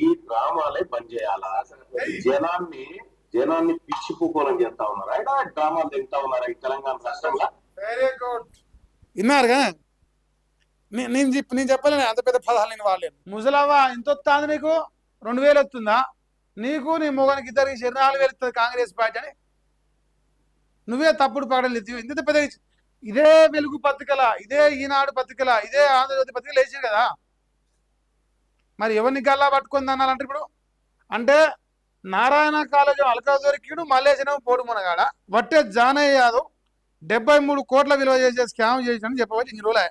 ఈ డ్రామాలే బంద్ చేయాలా? జనాన్ని జనాన్ని పిచ్చి పూకోలం చేస్తా ఉన్నారు. అయినా డ్రామాలు తింటా ఉన్నారు ఈ తెలంగాణ రాష్ట్రంలో. Very good. విన్నారుగా? నేను చెప్పలేను అంత పెద్ద పదాలు నేను వాడలేను. ముసలవ్వ ఎంత వస్తుంది నీకు? 2000 వస్తుందా? నీకు నీ మొగనికి ఇద్దరికి 4,000 ఇస్తుంది కాంగ్రెస్ పార్టీ అని నువ్వే తప్పుడు పాటలు ఎత్తి ఇంత పెద్ద ఇదే వెలుగు పత్రికల, ఇదే ఈనాడు పత్రికల, ఇదే ఆంధ్రజ్యోతి పత్రికలు వేసారు కదా. మరి ఎవరిని గల్లా పట్టుకుంది అన్నారంటే ఇప్పుడు అంటే నారాయణ కాలేజీ అలకా దొరికిడు మల్లేశనం పోడు మునగాడ వట్టే జానయ్య యాదవ్ 73 కోట్ల విలువ చేసే స్కామ్ చేసినని చెప్పవచ్చు. ఇన్ని రోజులే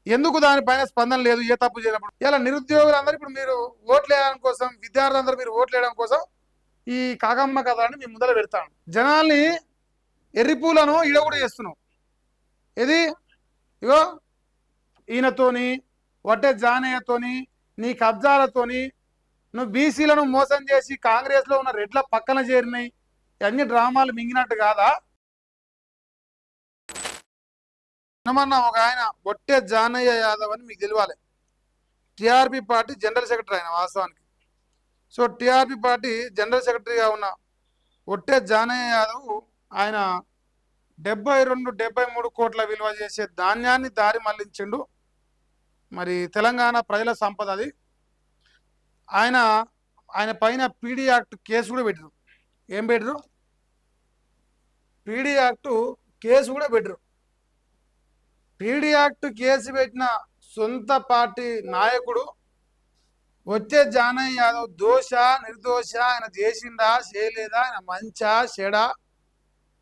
ఎందుకు దానిపైన స్పందన లేదు? ఏ తప్పు చేయనప్పుడు ఇలా నిరుద్యోగులందరూ ఇప్పుడు మీరు ఓట్లు వేయడం కోసం, విద్యార్థులందరూ మీరు ఓట్లు వేయడం కోసం ఈ కాకమ్మ కథ అని మీ ముందర పెడతాను. జనాల్ని ఎర్రిపూలను ఇడగూడ చేస్తున్నావు. ఇది ఇగో ఈయనతోని వట్టే జానయ్యతోని నీ కబ్జాలతోని నువ్వు బీసీలను మోసం చేసి కాంగ్రెస్లో ఉన్న రెడ్ల పక్కన చేరినాయి. అన్ని డ్రామాలు మింగినట్టు కాదా? ఏమన్నా ఒక ఆయన ఒట్టే జానయ్య యాదవ్ అని మీకు తెలియాలి. టీఆర్పీ పార్టీ జనరల్ సెక్రటరీ ఆయన వాస్తవానికి. సో టీఆర్పీ పార్టీ జనరల్ సెక్రటరీగా ఉన్న ఒట్టే జానయ్య యాదవ్ ఆయన 72-73 కోట్ల విలువ చేసే ధాన్యాన్ని దారి మళ్లించిండు. మరి తెలంగాణ ప్రజల సంపద అది. ఆయన పైన పీడీ యాక్ట్ కేసు కూడా పెట్టరు. ఏం పెట్టరు? పీడీ యాక్ట్ కేసు కూడా పెట్టరు. పీడీ యాక్ట్ కేసు పెట్టిన సొంత పార్టీ నాయకుడు వచ్చే జానయ్య యాదవ్ దోష నిర్దోష, ఆయన చేసిండా చేయలేదా, ఆయన మంచా చెడా,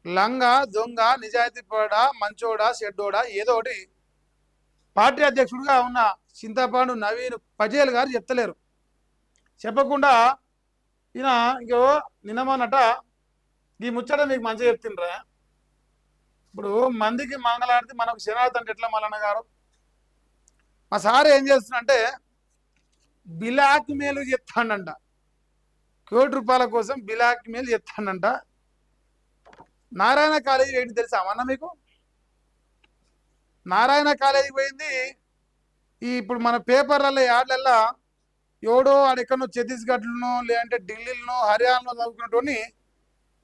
లంగా దొంగ, నిజాయితీ పడా, మంచోడా చెడ్డోడా, ఏదో ఒకటి పార్టీ అధ్యక్షుడిగా ఉన్న చింతపాండు నవీన్ పటేల్ గారు చెప్తలేరు. చెప్పకుండా ఈయన ఇంకో నిన్నమన్నట ఈ ముచ్చట మీకు మంచిగా చెప్తుండ్రా. ఇప్పుడు మందికి మంగళారతి మనకు శనార్థి అంటే ఎట్లా మల్లన్న గారు? మా సార్ ఏం చేస్తున్నాడంటే బ్లాక్ మెయిల్ చెప్తాడంట. ₹1,00,00,000 కోసం బ్లాక్ మెయిల్ చెప్తాడంట. నారాయణ కాలేజీ ఏంటి తెలుసా అన్న మీకు? నారాయణ కాలేజీకి పోయింది ఇప్పుడు మన పేపర్లలో యాడ్లల్లో ఎవడో ఆడెక్కడో ఛత్తీస్గఢ్లోనో లేదంటే ఢిల్లీలోనో హర్యానాలో చదువుకున్నటోని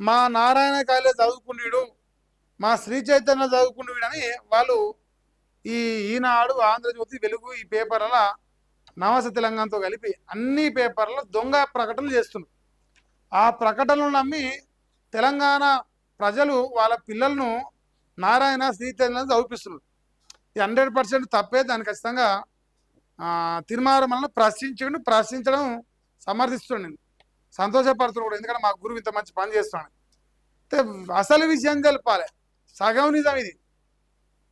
మా నారాయణ కాలేజ్ చదువుకున్నాడు, మా శ్రీ చైతన్య చదువుకున్నాడు అని వాళ్ళు ఈ ఈనాడు, ఆంధ్రజ్యోతి, వెలుగు ఈ పేపర్ల నమస్తే తెలంగాణతో కలిపి అన్ని పేపర్లలో దొంగ ప్రకటనలు చేస్తున్నారు. ఆ ప్రకటనలు నమ్మి తెలంగాణ ప్రజలు వాళ్ళ పిల్లలను నారాయణ, శ్రీ చైతన్య చదివిస్తున్నారు. ఇది 100% తప్పే. దాన్ని ఖచ్చితంగా తీర్మానం ప్రశ్నించడం సమర్థిస్తున్నాను, నేను సంతోషపడుతున్నాను కూడా. ఎందుకంటే మా గురువు ఇంత మంచి పని చేస్తున్నాను. అసలు విషయం తెలపాలి. సగం నిజం ఇది,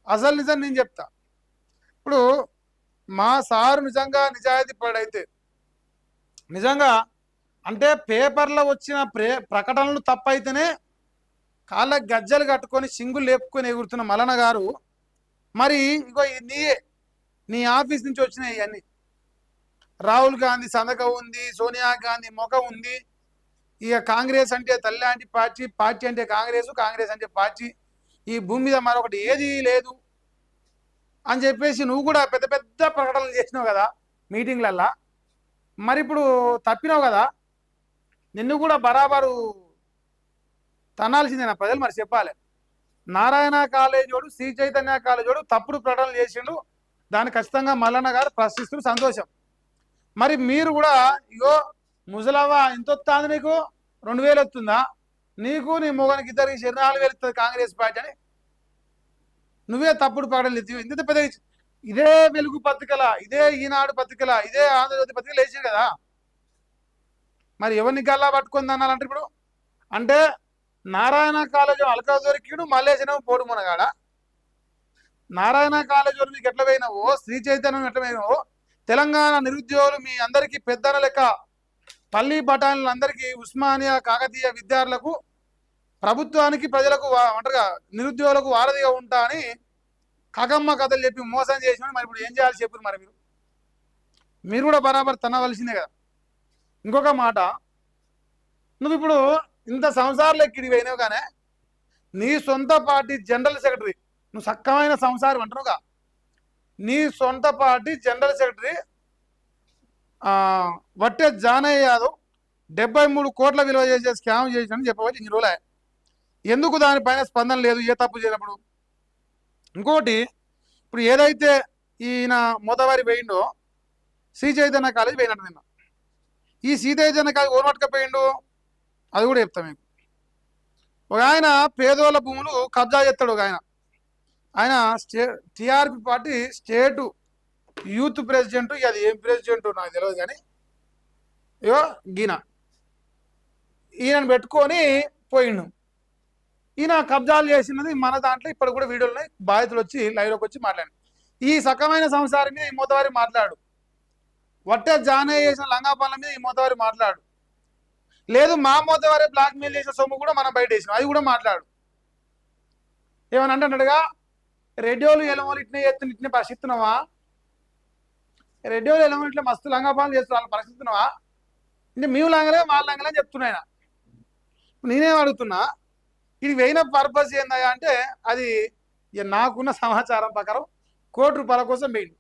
అసలు నిజం నేను చెప్తా. ఇప్పుడు మా సారు నిజంగా నిజాయితీ పడైతే నిజంగా అంటే పేపర్లో వచ్చిన ప్రకటనలు తప్పైతేనే కాళ్ళ గజ్జలు కట్టుకొని సింగులు లేపుకొని ఎగురుతున్న మల్లన్న గారు మరి ఇగో నీ ఆఫీస్ నుంచి వచ్చినాయి ఇవన్నీ. రాహుల్ గాంధీ సంతకం ఉంది, సోనియా గాంధీ ముఖం ఉంది. ఇక కాంగ్రెస్ అంటే తల్లాంటి పార్టీ, పార్టీ అంటే కాంగ్రెస్, కాంగ్రెస్ అంటే పార్టీ, ఈ భూమి మీద మరొకటి ఏది లేదు అని చెప్పేసి నువ్వు కూడా పెద్ద పెద్ద ప్రకటనలు చేసినావు కదా మీటింగ్లల్లా. మరి ఇప్పుడు తప్పినావు కదా, నిన్ను కూడా బరాబరు తనాల్సిందేనా ప్రజలు? మరి చెప్పాలి. నారాయణ కాలేజోడు, శ్రీ చైతన్య కాలేజోడు తప్పుడు ప్రకటనలు చేసిండు. దాన్ని ఖచ్చితంగా మల్లన్న గారు ప్రశ్నిస్తూ సంతోషం. మరి మీరు కూడా ఇగో ముసలవ్వ ఎంత వస్తుంది నీకు? 2000 వస్తుందా? నీకు నీ మొగనికి ఇద్దరికి 4,000 ఇస్తుంది కాంగ్రెస్ పార్టీ అని నువ్వే తప్పుడు ప్రకటనలు ఎత్తి ఇంత పెద్ద ఇదే వెలుగు పత్రికల, ఇదే ఈనాడు పత్రికల, ఇదే ఆంధ్రజ్యోతి పత్రికలు వేసారు కదా. మరి ఎవరిని గల్లా పట్టుకుంది అన్నారంటే ఇప్పుడు అంటే నారాయణ కాలేజీ అలకా దొరికిడు మల్లేశనం పోడు మునగాడ. నారాయణ కాలేజీ మీకు ఎట్లా పోయినావో, శ్రీ చైతన్యం ఎట్లా పోయినావో, తెలంగాణ నిరుద్యోగులు మీ అందరికీ పెద్దన లెక్క పల్లి బఠానీలందరికీ, ఉస్మానియా కాకతీయ విద్యార్థులకు, ప్రభుత్వానికి, ప్రజలకు అంటారుగా నిరుద్యోగులకు వారధిగా ఉంటా అని కాకమ్మ కథలు చెప్పి మోసం చేసిన మరి ఇప్పుడు ఏం చేయాలి చెప్పు? మరి మీరు కూడా బరాబర్ తనవలసిందే కదా. ఇంకొక మాట, నువ్వు ఇప్పుడు ఇంత సంసారాలు ఎక్కిడి పోయినావు కానీ నీ సొంత పార్టీ జనరల్ సెక్రటరీ, నువ్వు సక్కమైన సంసారం అంటున్నావుగా, నీ సొంత party general secretary Vatte Janaiah Yadav 73 కోట్ల విలువ చేసే స్కామ్ చేసినని చెప్పవచ్చు. ఇన్ని రోజులే ఎందుకు దానిపైన స్పందన లేదు? ఏ తప్పు చేయనప్పుడు. ఇంకోటి, ఇప్పుడు ఏదైతే ఈయన మోతవారి పోయిండో శ్రీ చైతన్య కాలేజ్ పోయినట్టు నిన్న. ఈ శ్రీ చైతన్య కాలేజ్ ఓన్ పట్టుకపోయిండు అది కూడా చెప్తాం మీకు. ఒక ఆయన పేదోళ్ళ భూములు కబ్జా చేస్తాడు. ఒక ఆయన టిఆర్పి పార్టీ స్టేటు యూత్ ప్రెసిడెంట్, అది ఏం ప్రెసిడెంట్ నాకు తెలియదు కానీ ఇగో ఈయనను పెట్టుకొని పోయిండు. ఈయన కబ్జాలు చేసినది మన దాంట్లో ఇప్పుడు కూడా వీడియోలు బాధితులు వచ్చి లైవ్లోకి వచ్చి మాట్లాడు. ఈ సకమైన సంసారం మీద ఈ మోతవారి మాట్లాడు, వట్టే జానయ్య చేసిన లంగాపాల మీద ఈ మోతవారి మాట్లాడు, లేదు మా మోతవారి బ్లాక్ మెయిల్ చేసిన సొమ్ము కూడా మనం బయట వేసినాం అది కూడా మాట్లాడు. ఏమని అంటున్నాడుగా, రెడ్డిోలు ఎలమోలు ఇట్నే పరిస్థితున్నావా, రెడ్డిోలు ఎలమోలు ఇట్లా మస్తు లంగాపాలు చేస్తున్న వాళ్ళ పరిస్థితున్నావా, అంటే మేము లంగలే వాళ్ళ లంగలే అని చెప్తున్నాయన. నేనేం అడుగుతున్నా, ఇది వేయిన పర్పస్ ఏందా అంటే అది నాకున్న సమాచారం ప్రకారం ₹1 కోసం వేయండి,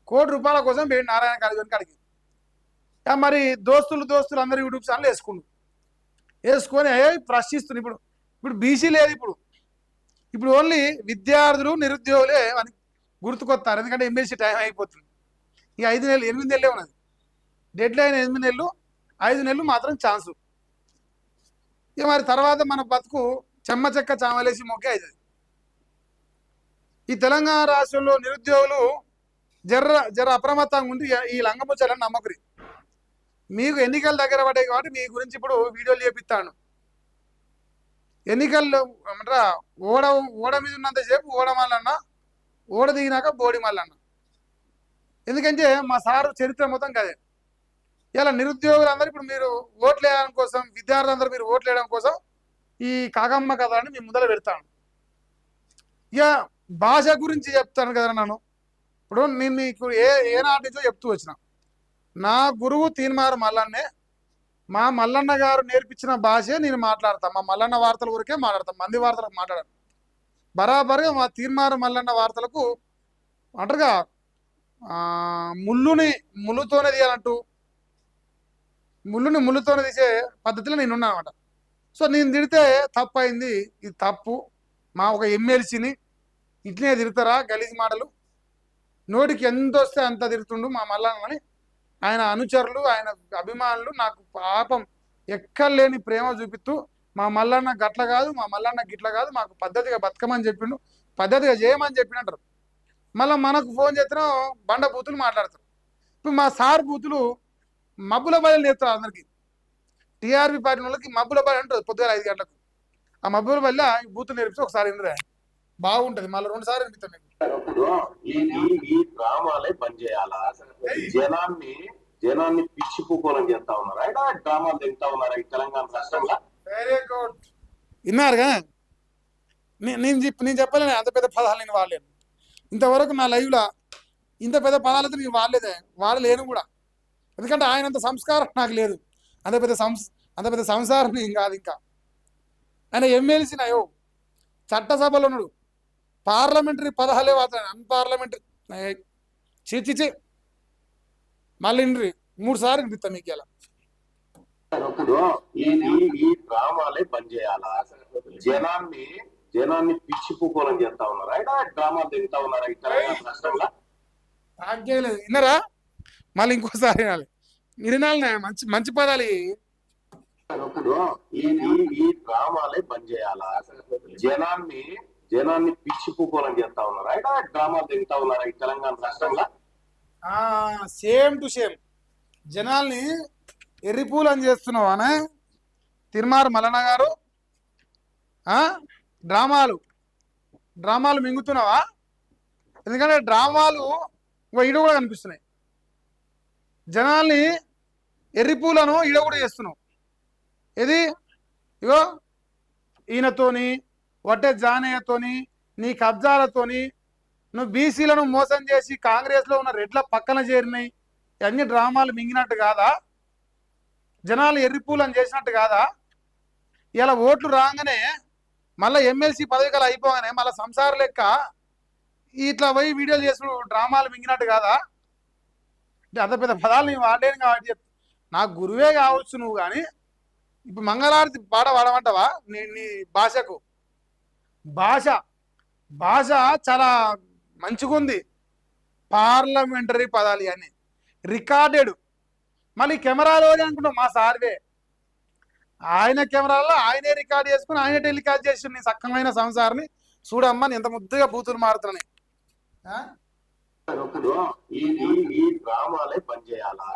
₹1 కోసం వేయండి నారాయణ కాలేజీకి అడిగి. మరి దోస్తులు అందరు యూట్యూబ్ ఛానల్ వేసుకొని ప్రశ్నిస్తుంది. ఇప్పుడు బీసీ లేదు, ఇప్పుడు ఓన్లీ విద్యార్థులు నిరుద్యోగులే అని గుర్తుకొస్తారు. ఎందుకంటే ఎంబీసీ టైం అయిపోతుంది. ఇక 5 నెలలు 8 నెలలే ఉన్నది డెడ్ లైన్. 8 నెలలు 5 నెలలు మాత్రం ఛాన్సు. ఇక మరి తర్వాత మన బతుకు చెమ్మ చెక్క చామలేసి మొక్కే అవుతుంది. ఈ తెలంగాణ రాష్ట్రంలో నిరుద్యోగులు జర అప్రమత్తంగా ఉండి ఈ లంగముచ్చాలని నమ్మకరి. మీకు ఎన్నికలు దగ్గర పడ్డాయి కాబట్టి మీ గురించి ఇప్పుడు వీడియోలు చేపిస్తాను. ఎన్నికల్లో ఏమంటారా, ఓడ మీద ఉన్నంతసేపు ఓడ మల్లన్న, ఓడ దిగినాక బోడి మల్లన్న. ఎందుకంటే మా సారు చరిత్ర మొత్తం కదే. ఇలా నిరుద్యోగులందరూ ఇప్పుడు మీరు ఓట్లు వేయడం కోసం, విద్యార్థులందరూ మీరు ఓట్లు వేయడం కోసం ఈ కాకమ్మ కథ అని మీ ముందర పెడతాను. ఇక భాష గురించి చెప్తాను కదా నన్ను. ఇప్పుడు నేను మీకు ఏనాటి నుంచో చెప్తూ వచ్చిన, నా గురువు తీన్మార్ మల్లన్నే, మా మల్లన్న గారు నేర్పించిన భాషే నేను మాట్లాడతాను. మా మల్లన్న వార్తల ఊరికే మాట్లాడతాను, మంది వార్తలకు మాట్లాడాను. బరాబర్గా మా తీన్మార్ మల్లన్న వార్తలకు అంటారుగా ముళ్ళుతోనే తీయాలంటూ ముళ్ళుతోనే తీసే పద్ధతిలో నేను ఉన్నా అనమాట. సో నేను తిడితే తప్పు అయింది, ఇది తప్పు. మా ఒక ఎమ్మెల్సీని ఇట్లనే తిడతారా గలీజ్ మాటలు, నోటికి ఎంత వస్తే అంత తిడుతుండు మా మల్లన్నని. ఆయన అనుచరులు, ఆయన అభిమానులు నాకు పాపం ఎక్కర్లేని ప్రేమ చూపిస్తూ మా మల్లన్న గట్ల కాదు, మా మల్లన్న గిట్ల కాదు, మాకు పద్ధతిగా బతకమని చెప్పిండు, పద్ధతిగా చేయమని చెప్పినట్టారు. మళ్ళీ మనకు ఫోన్ చేస్తే బండ బూతులు మాట్లాడతారు. ఇప్పుడు మా సార్ బూతులు మబ్బుల బయలు నేర్పుతారు అందరికి. టీఆర్పీ పార్టీ వాళ్ళకి మబ్బుల బయలు ఉంటుంది పొద్దుగా 5 గంటలకు. ఆ మబ్బుల వల్ల బూతులు నేర్పితే ఒకసారి వినరా బాగుంటది, మళ్ళీ 2 సార్లు వినిపిస్తాం మీకు. ఈ డ్రామాలే బంద్ చేయాలా? జనాన్ని పిచ్చి పూకోలని చేస్తా ఉన్నారా? డ్రామాలు తింటా ఉన్నారా ఈ తెలంగాణ రాష్ట్రంలో? వెరీ గుడ్, విన్నారుగా. నేను చెప్పలేను అంత పెద్ద పదాలు నేను వాడలేను. ఇంతవరకు నా లైవ్లో ఇంత పెద్ద పదాలతో నేను వాడలేను కూడా. ఎందుకంటే ఆయనంత సంస్కారం నాకు లేదు, అంత పెద్ద సంసారం నేను కాదు. ఇంకా ఆయన ఎమ్మెల్సీ నయో చట్టసభలో ఉన్నాడు, పార్లమెంటరీ పదహాలే వాడతాడు, అన్పార్లమెంటరీ చిచి. మళ్ళీ 3 సార్లు వినిపిస్తా మీకు. ఇలా ఈ డ్రామాలే బంద్ చేయాలా? జనాన్ని పిచ్చి పూకోలని చేస్తా ఉన్నారా? డ్రామాలు తింటా ఉన్నారా ఈ తెలంగాణ రాష్ట్రంలో? చేయలేదు, విన్నారా? మళ్ళీ ఇంకోసారి వినాలి, మీరు వినాలి. మంచి పదాలు. ఈ డ్రామాలే బంద్ చేయాలా? జనాన్ని పిచ్చి పూకోలని చేస్తా ఉన్నారా? డ్రామాలు తింటా ఉన్నారా ఈ తెలంగాణ రాష్ట్రంలో? సేమ్ టు సేమ్ జనాల్ని ఎర్రిపూలు అని చేస్తున్నావు అనే తిరుమారు మల్లన్న గారు. డ్రామాలు మింగుతున్నావా? ఎందుకంటే డ్రామాలు ఈడ కూడా కనిపిస్తున్నాయి. జనాల్ని ఎర్రిపూలను ఈడ కూడా చేస్తున్నావు. ఇది ఇగో ఈయనతోని, వట్టే జానయ్యతోని, నీ కబ్జాలతోని నువ్వు బీసీలను మోసం చేసి కాంగ్రెస్లో ఉన్న రెడ్ల పక్కన చేరినాయి. ఇవన్నీ డ్రామాలు మింగినట్టు కాదా? జనాలు ఎర్రిపూలను చేసినట్టు కాదా? ఇలా ఓట్లు రాగానే మళ్ళీ ఎమ్మెల్సీ పదవి కాలం అయిపోగానే మళ్ళీ సంసార లెక్క ఇట్లా పోయి వీడియోలు చేసుడు డ్రామాలు మింగినట్టు కాదా? అంటే అంత పెద్ద పదాలు నేను వాడలేను కాబట్టి నా గురువే కావచ్చు నువ్వు, కానీ ఇప్పుడు మంగళారతి పాట వాడమంటావా నీ భాషకు? భాష భాష చాలా మంచిగుంది. పార్లమెంటరీ పదాలు ఇవన్నీ రికార్డెడ్. మళ్ళీ కెమెరాలో అనుకుంటాం మా సార్వే, ఆయన కెమెరాలో ఆయనే రికార్డ్ చేసుకుని ఆయనే టెలికాస్ట్ చేసి నీ సక్కమైన సంసారాన్ని చూడమ్మా నేను ఎంత ముద్దుగా బూతులు మారుతున్నాయి. ఇప్పుడు ఈ డ్రామాలే పనిచేయాలా?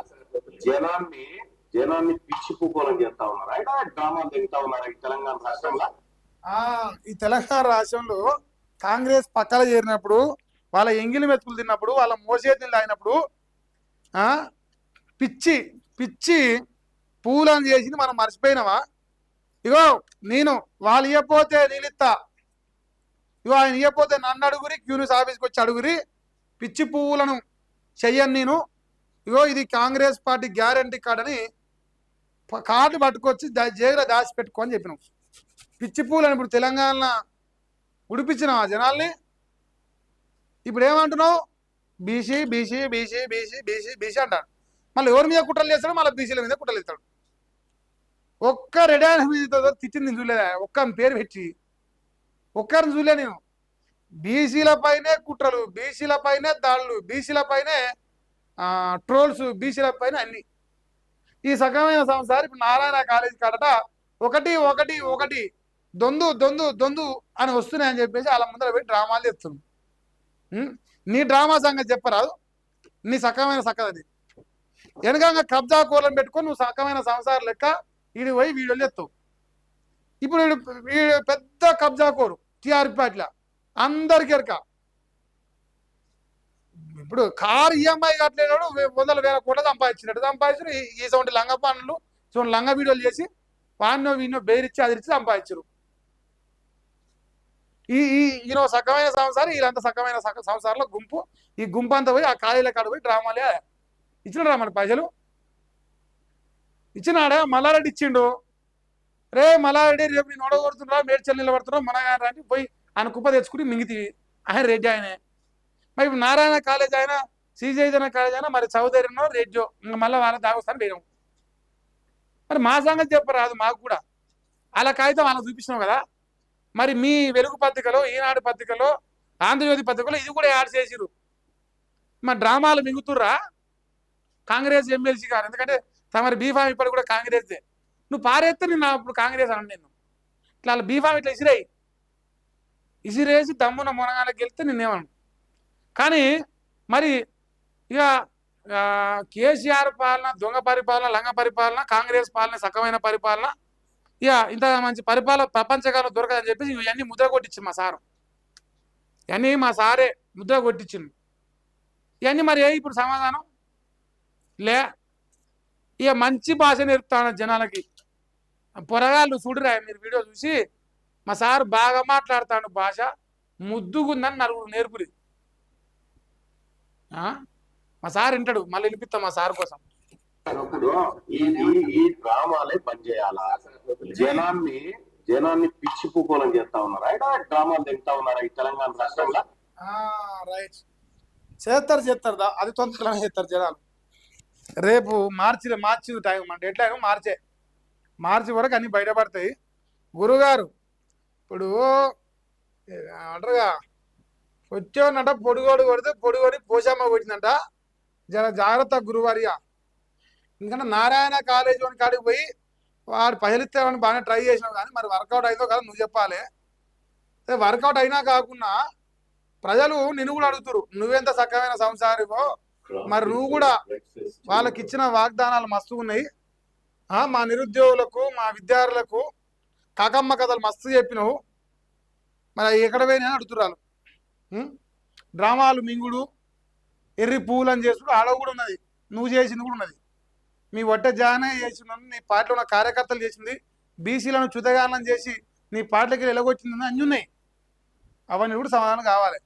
జనాన్ని పిచ్చి పూకోలం చేస్తా ఉన్నారు. అయితే డ్రామాలు తింటా ఉన్నారు ఈ తెలంగాణ రాష్ట్రంలో. ఈ తెలంగాణ రాష్ట్రంలో కాంగ్రెస్ పక్కన చేరినప్పుడు, వాళ్ళ ఎంగిలి మెతుకులు తిన్నప్పుడు, వాళ్ళ మోసేతులు తాగినప్పుడు పిచ్చి పిచ్చి పూలను చేసింది మనం మర్చిపోయినావా? ఇగో నేను వాళ్ళు ఇవ్వకపోతే నీళ్ళిత్తా, ఇగో ఆయన ఇవ్వకపోతే నన్ను అడుగురి, క్యూనిస్ ఆఫీస్కి వచ్చి అడుగురి, పిచ్చి పువ్వులను చెయ్యను నేను. ఇగో ఇది కాంగ్రెస్ పార్టీ గ్యారంటీ కార్డు అని కార్డు పట్టుకొచ్చి జైలు దాచి పెట్టుకోని చెప్పినాం. పిచ్చి పువ్వులను ఇప్పుడు తెలంగాణ ఉడిపించినాం ఆ జనాల్ని. ఇప్పుడు ఏమంటున్నావు? BC BC BC BC BC BC అంటాడు. మళ్ళీ ఎవరి మీద కుట్రలు చేస్తాడు? మళ్ళీ బీసీల మీద కుట్రలు ఇస్తాడు. ఒక్క రెడీ మీద తిట్టింది చూడలేదా? ఒక్క పేరు పెట్టి ఒక్కరిని చూడలే నేను. బీసీల పైనే కుట్రలు, బీసీల పైనే దాడులు, బీసీల పైనే ట్రోల్స్, బీసీల పైన అన్ని. ఈ సగమైన సంవత్సరం ఇప్పుడు నారాయణ కాలేజీ కాడట ఒకటి ఒకటి ఒకటి దొందు దొందు దొందు అని వస్తున్నాయని చెప్పేసి వాళ్ళ ముందర పెట్టి డ్రామాలు తెస్తున్నాం. నీ డ్రామా సంగతి చెప్పరాదు, నీ సక్కమైన సక్కదని వెనకంగా కబ్జా కూరలను పెట్టుకొని నువ్వు సక్కమైన సంసారం లెక్క వీడి పోయి వీడియోలు ఎత్తావు. ఇప్పుడు వీడు పెద్ద కబ్జా కోరు టీఆర్పీ పార్టీలో అందరికి ఎరక. ఇప్పుడు కారు ఈఎంఐ కట్టలేడు 100,000 కోట్లు సంపాదించినట్టు ఈ సౌండ్ లంగ పనులు లంగ వీడియోలు చేసి వాడినో వీడినో బెదిరించి అదిరించి సంపాదించరు. ఈయన సక్కమైన సంసారం, వీళ్ళంతా సక్కమైన సంసారంలో గుంపు. ఈ గుంపు అంతా పోయి ఆ ఖాళీల కాడ పోయి డ్రామాలే ఇచ్చినాడా మన పైసలు? ఇచ్చినాడా? మల్లారెడ్డి ఇచ్చిండు. రే మల్లారెడ్డి రేపు నేను ఓడగొడుతున్నా, మేడ్చల్ నిలబడుతున్నావు మన అని పోయి ఆయన కుప్ప తెచ్చుకుని మింగితి ఆయన రెడ్డి ఆయనే. మరి ఇప్పుడు నారాయణ కాలేజ్ అయినా, శ్రీజైతన్య కాలేజ్ అయినా, మరి చౌదరినో రెడ్జో ఇంకా మళ్ళీ వాళ్ళ దాగొస్తాను వేయడం. మరి మా సంగతి చెప్పరాదు మాకు కూడా. అలా కాగితం అలా చూపించినాం కదా. మరి మీ వెలుగు పత్రికలో, ఈనాడు పత్రికలో, ఆంధ్రజ్యోతి పత్రికలో ఇది కూడా యాడ్ చేసిరు. మరి డ్రామాలు మింగుతుర్రా కాంగ్రెస్ ఎమ్మెల్సీ గారు? ఎందుకంటే తమరి బీఫామ్ ఇప్పటి కూడా కాంగ్రెస్దే. నువ్వు పారేస్తే నేను ఇప్పుడు కాంగ్రెస్ అన్న నేను ఇట్లా బీఫామ్ ఇట్లా ఇసిరేసి దమ్మున మొనగాలకు గెలిస్తే నిన్నేమను. కానీ మరి ఇక కేసీఆర్ పాలన, దొంగ పరిపాలన, లంగ పరిపాలన, కాంగ్రెస్ పాలన సక్కమైన పరిపాలన, ఇక ఇంత మంచి పరిపాలన ప్రపంచకాలం దొరకదని చెప్పేసి ఇవన్నీ ముద్ర కొట్టించింది మా సారు. ఇవన్నీ మా సారే ముద్ర కొట్టించింది. ఇవన్నీ మరి ఇప్పుడు సమాధానం లే. ఇక మంచి భాష నేర్పుతాను జనాలకి. పొరగాళ్ళు చూడరా మీరు వీడియో చూసి, మా సారు బాగా మాట్లాడతాడు, భాష ముద్దుగుందని నలుగురు నేర్పురి. మా సార్ వింటాడు, మళ్ళీ వినిపిస్తాం మా సార్ కోసం. ఇప్పుడు ఈ డ్రామాలే పనిచేయాలా? జనాన్ని పిచ్చి పూకోలం చేస్తా ఉన్నారా? అయితే డ్రామాలు తింటా ఉన్నారా ఈ తెలంగాణ రాష్ట్రంలో? రైట్, చేస్తారు అది తొందరగా చేస్తారు జనాలు. రేపు మార్చి టైం అంటే ఎట్లా మార్చి వరకు అన్ని బయటపడతాయి. గురుగారు ఇప్పుడు అంటారుగా, వచ్చేవన్నట పొడుగోడు కొడితే పొడుగోడి పోషమ్మ కొట్టిందంట, జర జాగ్రత్త గురువారియా. ఎందుకంటే నారాయణ కాలేజ్ వాని కాడికి పోయి వాడు పైసలు ఇస్తామని బాగానే ట్రై చేసినావు, కానీ మరి వర్కౌట్ అయిందో కదా నువ్వు చెప్పాలి. వర్కౌట్ అయినా కాకుండా ప్రజలు నిన్ను కూడా అడుగుతురు, నువ్వెంత సక్కమైన సంసారివో. మరి నువ్వు కూడా వాళ్ళకి ఇచ్చిన వాగ్దానాలు మస్తు ఉన్నాయి. మా నిరుద్యోగులకు, మా విద్యార్థులకు కాకమ్మ కథలు మస్తు చెప్పినావు, మరి ఎక్కడ పోయినా అడుగుతురాలు. డ్రామాలు మింగుడు, ఎర్రి పువ్వులని చేసుడు ఆడవ కూడా ఉన్నది, నువ్వు చేసింది కూడా ఉన్నది. మీ వడ్డ జానే చేసిన నీ పార్టీలో ఉన్న కార్యకర్తలు చేసింది, బీసీలను చుతగానం చేసి నీ పార్టీలకి వెళ్ళగొచ్చింది అన్నీ ఉన్నాయి. అవన్నీ కూడా సమాధానం కావాలి.